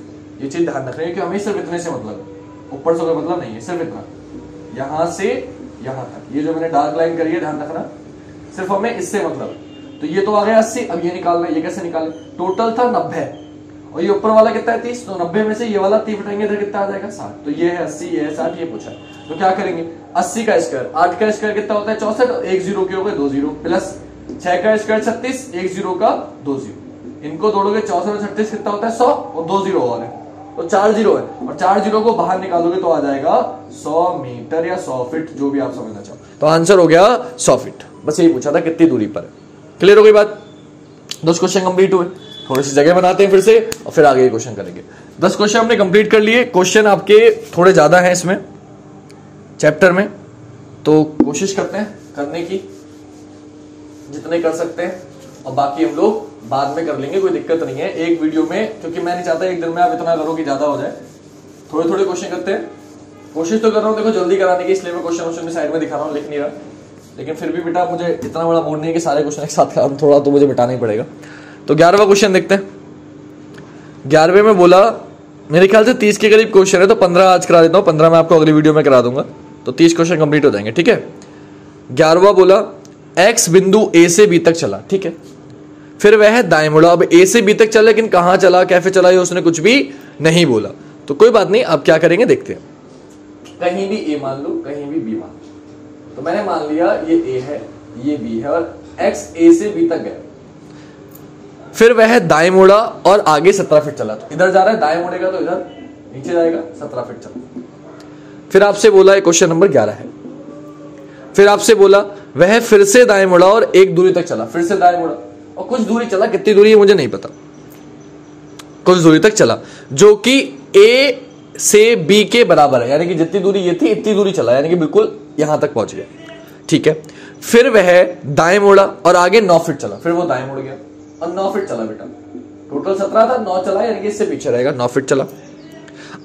ये चीज ध्यान रखनी है कि हमें सिर्फ इतने से मतलब, ऊपर से कोई मतलब नहीं है, सिर्फ इतना, यहां से यहां तक। ये जो मैंने डार्क लाइन करी है ध्यान रखना, सिर्फ हमें इससे मतलब। तो ये तो आ गया 80। अब ये निकालना, ये कैसे निकाले? टोटल था 90 और ये ऊपर वाला कितना है? 30। तो 90 में से ये वाला 30 उठाएंगे, इधर कितना आ जाएगा? 60। तो ये है 80, ये है 60, ये पूछा। तो क्या करेंगे? 80 का स्क्वायर, 8 का स्क्वायर कितना होता है? 64, 1 0 के हो गए 2 0, प्लस 6 का स्क्वायर 36, 1 0 का 2 0। इनको जोड़ोगे 64 और 36 कितना होता है? 100 और 2 0 और है, तो 4 0 है, और 4 0 को बाहर निकालोगे तो आ जाएगा 100 मीटर या 100 फीट, जो भी आप समझना चाहो। तो आंसर हो गया 100 फीट। बस यही पूछा था कितनी दूरी पर है। क्लियर हो गई बात? 10 क्वेश्चन कंप्लीट हुए। थोड़ी सी जगह बनाते हैं फिर से और फिर आगे क्वेश्चन करेंगे। 10 क्वेश्चन हमने कंप्लीट कर लिए। क्वेश्चन आपके थोड़े ज्यादा हैं इसमें चैप्टर में, तो कोशिश करते हैं करने की, जितने कर सकते हैं, और बाकी हम लोग बाद में कर लेंगे, कोई दिक्कत नहीं है। एक वीडियो में, क्योंकि मैं नहीं चाहता एक दिन में आप इतना करो कि ज्यादा हो जाए, थोड़े थोड़े क्वेश्चन करते हैं। कोशिश तो कर रहा हूँ देखो जल्दी कराने की, इसलिए मैं क्वेश्चन में साइड में दिखा रहा हूँ, लिख नहीं रहा, लेकिन फिर भी बेटा मुझे इतना बड़ा मूड नहीं है कि सारे क्वेश्चन एक साथ कराऊं, थोड़ा तो मुझे मिटाना ही पड़ेगा। तो 11वां क्वेश्चन देखते हैं। 11वें में बोला मेरे ख्याल से 30 के करीब क्वेश्चन है, तो 15 आज करा देता हूँ, 15 मैं आपको अगली वीडियो में करा दूंगा, तो 30 क्वेश्चन कंप्लीट हो जाएंगे, ठीक है। 11वां बोला एक्स बिंदु ए से बी तक चला, ठीक है, फिर वह दाएं मुड़ा। अब ए से बी तक चला, लेकिन कहां चला, कैसे चला, ये उसने कुछ भी नहीं बोला, तो कोई बात नहीं, अब क्या करेंगे देखते हैं। कहीं भी ए मान लो, कहीं भी बी मान लो, तो मैंने मान लिया ये ए है, ये बी है, और एक्स ए से बी तक गया। फिर वह दाएं मुड़ा और आगे 17 फीट चला, तो इधर जा रहा है, दाएं मुड़ेगा तो इधर नीचे जाएगा, 17 फीट चला। फिर आपसे बोला क्वेश्चन नंबर 11 है। फिर आपसे बोला वह फिर से दाएं मुड़ा और एक दूरी तक चला, फिर से दाएं मुड़ा, और कुछ दूरी चला, कितनी दूरी है मुझे नहीं पता, कुछ दूरी तक चला जो कि ए से बी के बराबर है, यानी कि जितनी दूरी ये थी इतनी दूरी चला, यानी कि बिल्कुल यहां तक पहुंच गया। ठीक है, फिर वह दाएं मुड़ा और आगे 9 फीट चला, फिर वो दाएं मुड़ गया और 9 फीट चला बेटा, टोटल 17 था, 9 चला, यानी कि इससे पीछे रहेगा, 9 फीट चला।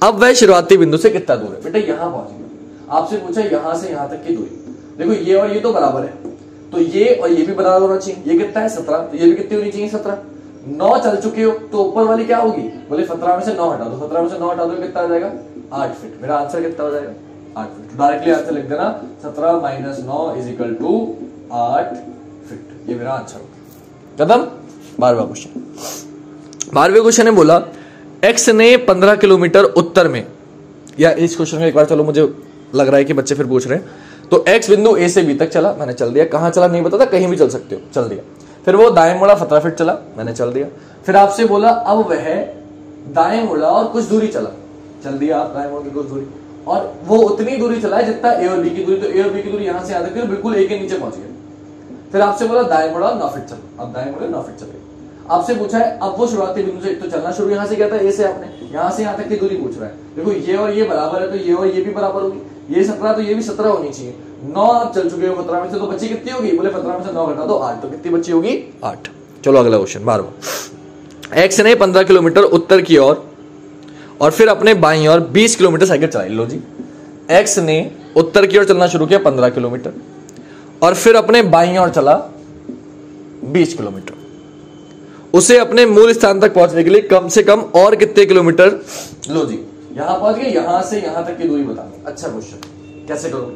अब वह शुरुआती बिंदु से कितना दूर है, बेटा यहां पहुंच गया। आपसे पूछा यहां से यहां तक की दूरी, देखो ये और ये तो बराबर है, तो ये और ये भी बराबर होना चाहिए, ये कितना है 17, तो ये भी कितनी होनी चाहिए 17। 9 चल चुके हो तो ऊपर वाली क्या होगी, बोले 17 में से 9 हटा दो, 17 में से 9 हटा दो कितना आ जाएगा 8 फीट। मेरा आंसर कितना हो जाएगा 8 फीट। डायरेक्टली आंसर लिख देना 17 minus 9 is equal to 8 feet, ये मेरा आंसर होगा। खत्म। 12वां क्वेश्चन, 12वें क्वेश्चन ने बोला एक्स ने 15 किलोमीटर उत्तर में, या इस क्वेश्चन में एक बार चलो, मुझे लग रहा है कि बच्चे फिर पूछ रहे हैं, तो एक्स बिंदु ए से बी तक चला, मैंने चल दिया, कहां चला नहीं पता था, कहीं भी चल सकते हो, चल दिया। फिर वो दाएं मुड़ा 17 फीट चला, मैंने चल दिया। फिर आपसे बोला अब वह दाएं मुड़ा और कुछ दूरी चला, चल दिया आप दाएं मुड़ की कुछ दूरी, और वो उतनी दूरी चला है जितना ए और बी की दूरी, तो ए और बी की दूरी यहां से यहां तक बिल्कुल ए के नीचे पहुंच गया। फिर आपसे बोला दाएं मुड़ा 9 फीट चला, अब दाएं मुड़े 9 फीट चले। आपसे पूछा है अब वो शुरुआती बिंदु से तो चलना शुरू यहां से किया था, ए से, आपने यहां से यहां तक की दूरी पूछ रहा है। देखो ये और ये बराबर है, तो ये और ये भी बराबर होगी, ये 17 तो ये भी 17 होनी चाहिए। 9 आप चल चुके हो 15 में से, तो बच्ची कितनी होगी, बोले 15 में से 9 घटा दो 8, तो कितनी बच्ची होगी 8। चलो अगला क्वेश्चन 12वां। एक्स ने 15 किलोमीटर उत्तर की ओर और फिर अपने बाईं ओर 20 किलोमीटर साइकिल चलाई। लो जी, एक्स ने उत्तर की ओर चलना शुरू किया 15 किलोमीटर और फिर अपने बाईं ओर चला 20 किलोमीटर। उसे अपने मूल स्थान तक पहुंचने के लिए कम से कम और कितने किलोमीटर, लो जी यहां पहुंच गए, यहां से यहां तक की दूरी बतानी। अच्छा क्वेश्चन, कैसे करोगे,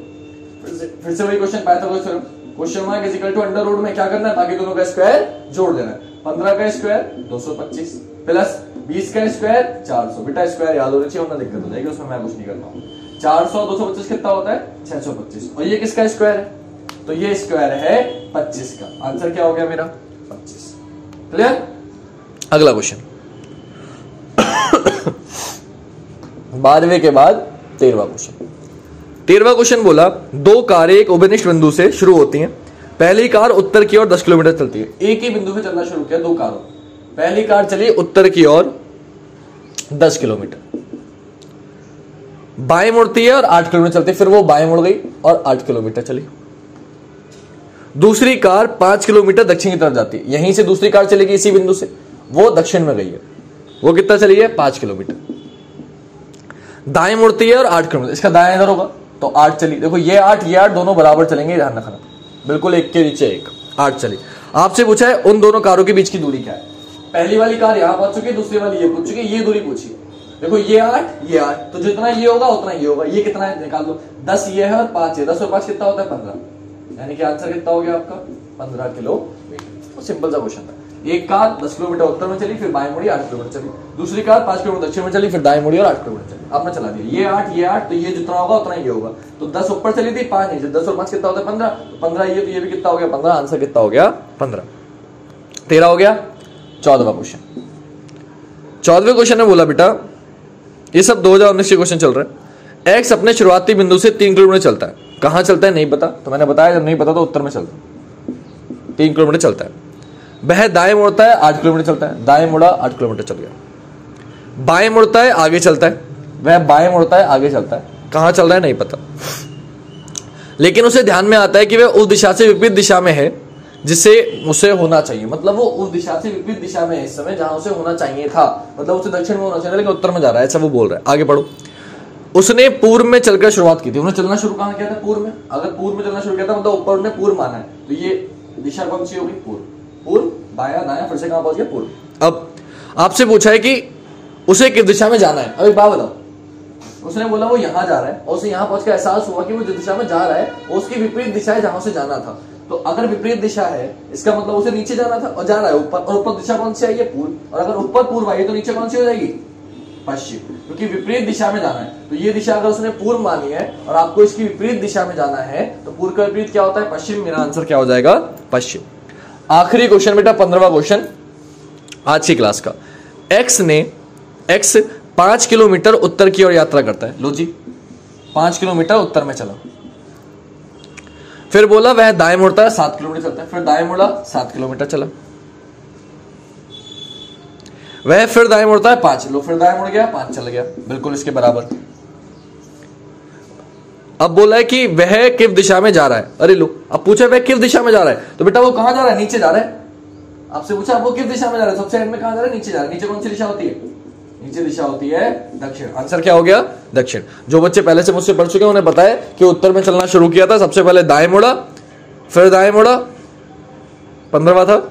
फिर से वही question, Pythagoras theorem, question mark is equal to under root में क्या करना है, बाकी दोनों का स्क्वायर जोड़ देना है। 15 का स्क्वायर 225 प्लस 20 का स्क्वायर 400, बेटा स्क्वायर याद होना चाहिए, वरना दिक्कत हो जाएगी, उसमें मैं कुछ नहीं करता हूं। 400 225 कितना होता है 625, और ये किसका स्क्वायर है, तो ये स्क्वायर है 25 का। आंसर क्या हो गया मेरा 25। क्लियर। अगला क्वेश्चन 12वें के बाद 13वां क्वेश्चन। 13वां क्वेश्चन बोला दो कारें एक उभयनिष्ठ बिंदु से शुरू होती हैं। पहली कार उत्तर की ओर 10 किलोमीटर चलती है। एक ही बिंदु से चलना शुरू किया दो कारों, पहली कार चली उत्तर की ओर 10 किलोमीटर, बाएं मुड़ती है और 8 किलोमीटर चलती है, फिर वो बाएं मुड़ गई और 8 किलोमीटर चली। दूसरी कार 5 किलोमीटर दक्षिण की तरफ जाती है, यहीं से दूसरी कार चलेगी इसी बिंदु से, वो दक्षिण में गई है, वो कितना चली है 5 किलोमीटर। दाएं मुड़ती है और 8 किलोमीटर, इसका दाएं इधर होगा तो 8 चली। देखो ये 8 दोनों बराबर चलेंगे, ध्यान रखना, बिल्कुल एक के नीचे एक, 8 चली। आपसे पूछा है उन दोनों कारों के बीच की दूरी क्या है। पहली वाली कार यहां पहुंच चुकी है, दूसरी वाली ये पहुंच चुकी है, ये दूरी पूछी। देखो ये 8 तो जितना ये होगा उतना ये होगा, ये कितना है निकाल लो, 10 ये है और 5 है, 10 और 5 कितना होता है 15, यानी कि आंसर कितना हो गया आपका 15 किलोमीटर। तो सिंपल सा क्वेश्चन था। एक कार 10 किलोमीटर उत्तर में चली, फिर बाएं मुड़ी 8 किलोमीटर चली, दूसरी कार 5 किलोमीटर दक्षिण में चली, फिर दाएं मुड़ी और 8 किलोमीटर चली। आपने चला दिया, ये 8 तो ये जितना होगा उतना ये होगा, तो 10 ऊपर चली थी 5 नीचे, 10 और 5 कितना होता है 15, तो 15 ये, तो ये भी कितना हो गया 15, आंसर कितना हो गया 15। 13 हो गया। 14वां क्वेश्चन। 14वें क्वेश्चन में बोला बेटा ये सब 2019 के क्वेश्चन चल रहे हैं। एक्स अपने शुरुआती बिंदु से 3 किलोमीटर चलता है, कहां चलता है नहीं पता, तो मैंने बताया जब नहीं पता तो उत्तर में चलता है, 3 किलोमीटर चलता है। वह दाएं मुड़ता है 8 किलोमीटर चलता है, दाएं मुड़ा 8 किलोमीटर चल गया। बाएं मुड़ता है आगे चलता है, वह बाएं मुड़ता है आगे चलता है, कहां चल रहा है नहीं पता, लेकिन उसे ध्यान में आता है कि वह उस दिशा से विपरीत दिशा में है जिससे उसे होना चाहिए, मतलब वो उस दिशा से विपरीत दिशा में है इस समय जहां उसे होना चाहिए था, मतलब उसे दक्षिण में होना चाहिए लेकिन उत्तर में जा रहा है, ऐसा वो बोल रहा है। आगे पढ़ो। उसने पूर्व में चलकर शुरुआत की थी, उन्होंने चलना शुरू कहां किया था पूर्व में, अगर पूर्व में चलना शुरू किया था मतलब ऊपर उन्होंने पूर्व माना है, तो ये दिशा कौन सी होगी पूर्व, पूर्व बाया दाया, फिर से कहां पहुंच गया पूर्व। अब आपसे पूछा है कि उसे किस दिशा में जाना है। अब एक बात बताओ, उसने बोला वो यहां जा रहा है और उसे यहां पहुंच के एहसास हुआ कि वो जिस दिशा में जा रहा है वो उसकी विपरीत दिशा है जहां उसे जाना था, तो अगर विपरीत दिशा है इसका मतलब उसे नीचे जाना था और जा रहा है ऊपर, और ऊपर दिशा कौन सी आई है पूर्व, और अगर ऊपर पूर्व आई है तो नीचे कौन सी हो जाएगी पश्चिम, क्योंकि विपरीत दिशा में जाना है। तो ये दिशा अगर उसने पूर्व मानी है और आपको इसकी विपरीत दिशा में जाना है तो पूर्व का विपरीत क्या होता है पश्चिम, मेरा आंसर क्या हो जाएगा पश्चिम। आखिरी क्वेश्चन बेटा 15वां क्वेश्चन आज की क्लास का। एक्स 5 किलोमीटर उत्तर की ओर यात्रा करता है। लो जी 5 किलोमीटर उत्तर में चला, फिर बोला वह दाएं मुड़ता है 7 किलोमीटर चलता है, फिर दाएं मुड़ा 7 किलोमीटर चला, वह फिर दाएं मुड़ता है 5, लो फिर दाएं मुड़ गया 5 चल गया, बिल्कुल इसके बराबर। अब बोला है कि वह किस दिशा में जा रहा है, अरे लो अब पूछा वह किस दिशा में जा रहा है, तो बेटा वो कहां जा रहा है, नीचे जा रहा है। आपसे पूछा वो किस दिशा में जा रहा है, सबसे एंड में कहां जा रहा है, नीचे जा रहा है। नीचे कौन सी दिशा होती है, नीचे दिशा होती है दक्षिण। आंसर क्या हो गया, दक्षिण। जो बच्चे पहले से मुझसे पढ़ चुके हैं उन्हें पता है कि उत्तर में चलना शुरू किया था, सबसे पहले दाएं मुड़ा, फिर दाएं मुड़ा, 15वां था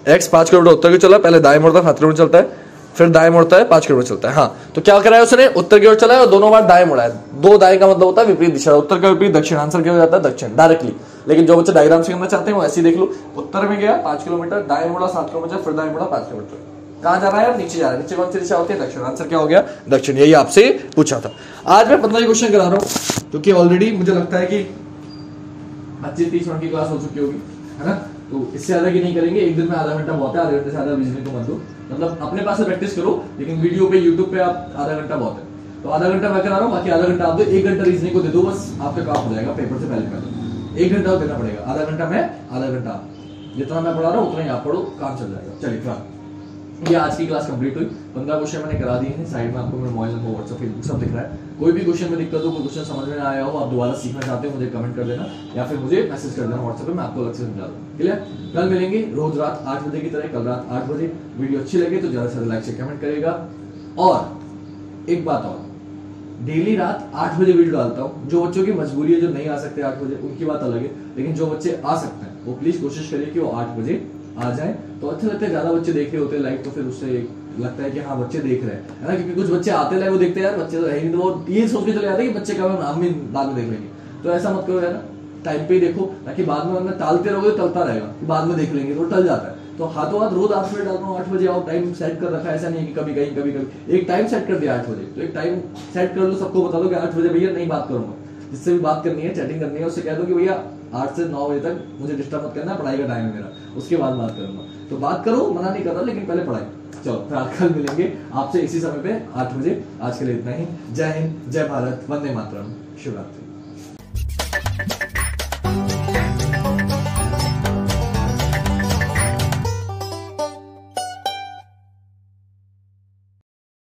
x 5 किलोमीटर उत्तर की चला, पहले दाएं मुड़ता 7 किलोमीटर चलता है, फिर दाएं मुड़ता है 5 किलोमीटर चलता है। हाँ, तो क्या करा है उसने, उत्तर की ओर चला है और दोनों बार दाएं मुड़ा है। दो दाएं का मतलब होता है विपरीत दिशा, उत्तर का विपरीत दक्षिण। आंसर क्या हो जाता है, दक्षिण डायरेक्टली। लेकिन जो बच्चे डायग्राम से करना चाहते हैं वो ऐसे ही देख लो, उत्तर में गया 5 किलोमीटर, दाएं मुड़ा 7 किलोमीटर, फिर दाएं मुड़ा 5 किलोमीटर। कहां जा रहा है, नीचे जा रहा है। नीचे कौन सी दिशा होती है, दक्षिण। आंसर क्या हो गया, दक्षिण। यही आपसे पूछा था। आज मैं 15 क्वेश्चन करा रहा हूं क्योंकि ऑलरेडी मुझे लगता है कि 25-30 मिनट की क्लास हो चुकी होगी, है ना। तो इससे ज्यादा की नहीं करेंगे, एक दिन में आधा घंटा बहुत है, आधे घंटे से ज्यादा रीजनिंग को मत दो। मतलब अपने पास से प्रैक्टिस करो, लेकिन वीडियो पे यूट्यूब पे आप आधा घंटा बहुत है। तो आधा घंटा मैं करा रहा हूँ, बाकी आधा घंटा आप दो, 1 घंटा रीजनिंग को दे दो, बस आपका काम हो जाएगा पेपर से पहले। 1 घंटा देना पड़ेगा, आधा घंटा मैं, आधा घंटा आप। जितना मैं पढ़ा रहा हूँ उतना ही आप पढ़ो, काम चल जाएगा। चलिए फिर ये आज की क्लास कंप्लीट हुई। 15 क्वेश्चन मैंने करा दिए हैं। साइड में आपको मेरा मोबाइल नंबर, व्हाट्सएप, फेसबुक सब दिख रहा है। कोई भी क्वेश्चन में दिक्कत हो, कोई क्वेश्चन समझ में ना आया हो, आप दोबारा सीखना चाहते हो, मुझे कमेंट कर देना या फिर मुझे मैसेज कर देना व्हाट्सएप पे, मैं आपको अलग से समझा दूंगा। क्लियर। कल मिलेंगे रोज रात 8 बजे की तरह, कल रात 8 बजे। वीडियो अच्छी लगे तो ज्यादा से ज्यादा लाइक से कमेंट करेगा। और एक बात और, डेली रात 8 बजे वीडियो डालता हूँ। जो बच्चों की मजबूरी है, जो नहीं आ सकते 8 बजे, उनकी बात अलग है, लेकिन जो बच्चे आ सकते हैं वो प्लीज कोशिश करिए कि वो 8 बजे आ जाए। तो अच्छा लगता है, ज्यादा बच्चे देख रहे होते हैं लाइव, तो फिर उससे लगता है कि हाँ बच्चे देख रहे हैं, है ना। क्योंकि कुछ बच्चे आते लाइव वो देखते हैं, यार बच्चे तो है नहीं, तो वो ये सोच के चले जाते हैं कि बच्चे का हम भी बाद में देख लेंगे। तो ऐसा मत करो यार, टाइम पे ही देखो, ताकि बाद में वरना टालते रहोगे तो टलता रहेगा, बाद में देख लेंगे तो टल जाता है। तो हाथों हाथ रोज 8 बजे डाल रहा हूँ, 8 बजे आओ, टाइम सेट कर रखा है। ऐसा नहीं है कि कभी कहीं कभी कभी एक टाइम सेट कर दिया 8 बजे, तो एक टाइम सेट कर लो, सबको बता दो कि 8 बजे भैया नहीं बात करूंगा। जिससे भी बात करनी है, चैटिंग करनी है, उससे कह दो कि भैया 8 से 9 बजे तक मुझे डिस्टर्ब मत करना, पढ़ाई का टाइम है मेरा, उसके बाद बात करूंगा। तो बात करो, मना नहीं कर रहा, लेकिन पहले पढ़ाई। चलो फिर कल मिलेंगे आपसे इसी समय पे 8 बजे। आज के लिए इतना ही। जय हिंद, जय भारत, वंदे मातरम, शिवरात्रि।